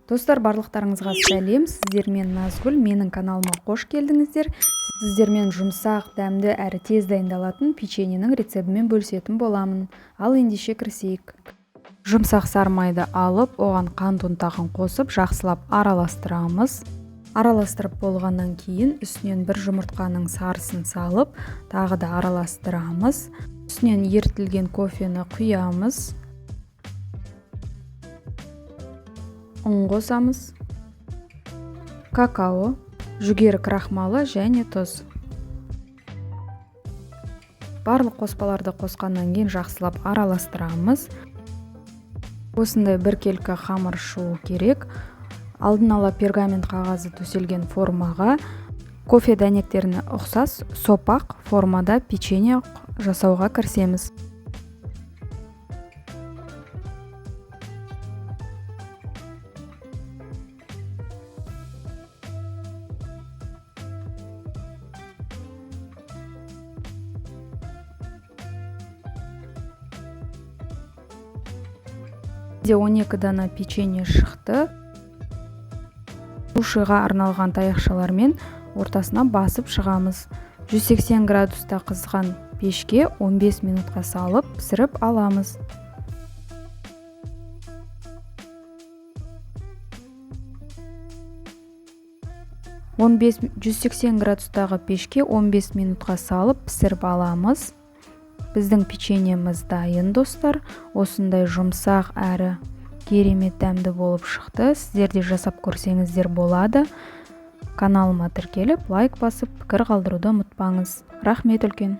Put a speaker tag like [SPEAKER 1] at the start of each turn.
[SPEAKER 1] Достар, барлықтарыңызға сәлем. Сіздермен Назгүл, менің каналыма қош келдіңіздер. Сіздермен жұмсақ, дәмді әрі тез дайындалатын печеньенің рецебімен бөлісетін боламын. Ал ендеше кірісейік. Жұмсақ сары майды алып, оған қант ұнтағын қосып, жақсылап араластырамыз. Араластырып болғаннан кейін үстінен бір жұмыртқаның сарысын салып, тағы да араластырамыз. Үстінен ерітілген кофені құямыз. Ұн қосамыз, какао, жүгері крахмалы және тұз. Барлық қоспаларды қосқаннан кейін жақсылап араластырамыз. Осындай біркелкі қамыр шығу керек. Алдын ала пергамент қағазы төселген формаға кофе дәнектеріне ұқсас сопақ формада печенье жасауға кірісеміз. Бізде 12 дана печенье шықты. Сушиға арналған таяқшалармен ортасына басып шығамыз. 180 градуста қызған пешке 15 минутқа салып пісіріп аламыз. Он 180 градустағы пешке 15 минутқа салып пісіріп аламыз. Біздің печеньеміз дайын, достар. Осындай жұмсақ әрі керемет дәмді болып шықты. Сіздер де жасап көрсеңіздер болады. Каналыма тіркеліп, лайк басып, пікір қалдыруды ұмытпаңыз. Рахмет үлкен.